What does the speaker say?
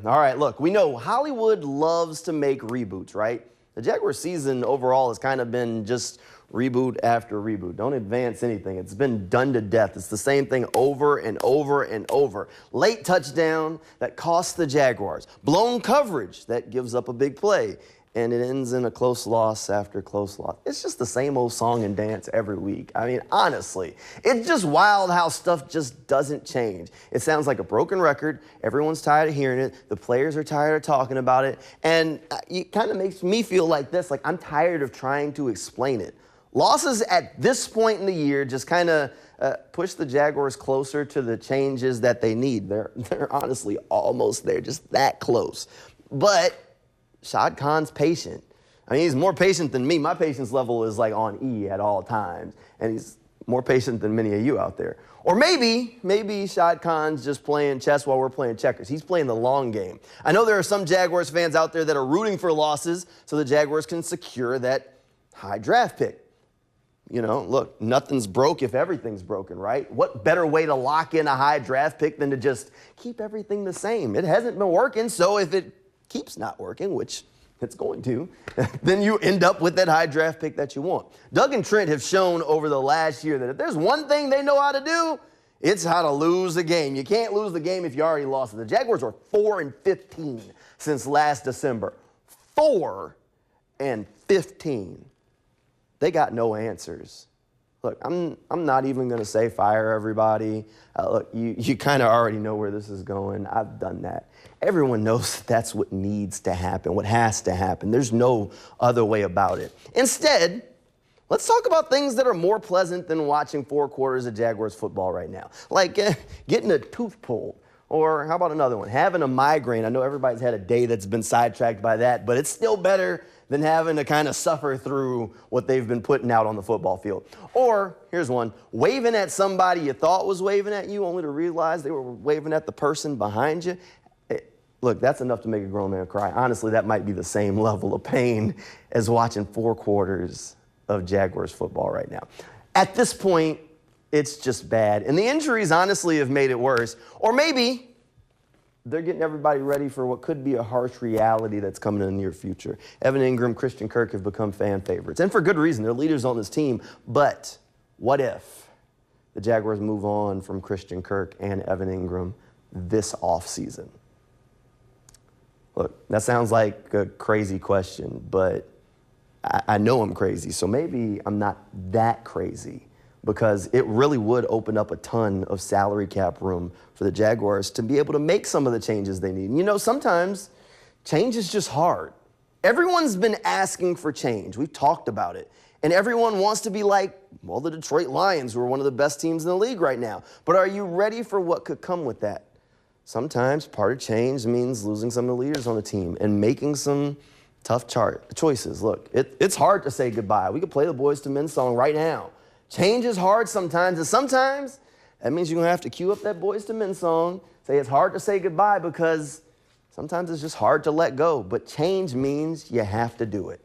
All right, look, we know Hollywood loves to make reboots, right? The Jaguars season overall has kind of been just reboot after reboot. Don't advance anything. It's been done to death. It's the same thing over and over and over. Late touchdown that costs the Jaguars. Blown coverage that gives up a big play. And it ends in a close loss after close loss. It's just the same old song and dance every week. I mean, honestly, it's just wild how stuff just doesn't change. It sounds like a broken record. Everyone's tired of hearing it. The players are tired of talking about it. And it kind of makes me feel like this, like I'm tired of trying to explain it. Losses at this point in the year just kind of push the Jaguars closer to the changes that they need. They're honestly almost there, just that close. But Shad Khan's patient. I mean, he's more patient than me. My patience level is like on E at all times. And he's more patient than many of you out there. Or maybe Shad Khan's just playing chess while we're playing checkers. He's playing the long game. I know there are some Jaguars fans out there that are rooting for losses so the Jaguars can secure that high draft pick. You know, look, nothing's broke if everything's broken, right? What better way to lock in a high draft pick than to just keep everything the same? It hasn't been working, so if it keeps not working, which it's going to, then you end up with that high draft pick that you want. Doug and Trent have shown over the last year that if there's one thing they know how to do, it's how to lose a game. You can't lose the game if you already lost it. The Jaguars are 4-15 since last December. 4-15. They got no answers. Look, I'm not even going to say fire everybody. Look, you kind of already know where this is going. I've done that. Everyone knows that's what needs to happen, what has to happen. There's no other way about it. Instead, let's talk about things that are more pleasant than watching 4 quarters of Jaguars football right now. Like getting a tooth pulled. Or how about another one? Having a migraine. I know everybody's had a day that's been sidetracked by that, but it's still better than having to kind of suffer through what they've been putting out on the football field. Or, here's one, waving at somebody you thought was waving at you only to realize they were waving at the person behind you. Look, that's enough to make a grown man cry. Honestly, that might be the same level of pain as watching 4 quarters of Jaguars football right now. At this point, it's just bad. And the injuries honestly have made it worse. Or maybe they're getting everybody ready for what could be a harsh reality that's coming in the near future. Evan Ingram, Christian Kirk have become fan favorites. And for good reason. They're leaders on this team. But what if the Jaguars move on from Christian Kirk and Evan Ingram this offseason? Look, that sounds like a crazy question, but I know I'm crazy. So maybe I'm not that crazy, because it really would open up a ton of salary cap room for the Jaguars to be able to make some of the changes they need. And you know, sometimes change is just hard. Everyone's been asking for change. We've talked about it. And everyone wants to be like, well, the Detroit Lions, who are one of the best teams in the league right now. But are you ready for what could come with that? Sometimes part of change means losing some of the leaders on the team and making some tough choices. Look, it's hard to say goodbye. We could play the Boyz II Men song right now. Change is hard sometimes, and sometimes that means you're going to have to cue up that Boyz II Men song, say it's hard to say goodbye because sometimes it's just hard to let go. But change means you have to do it.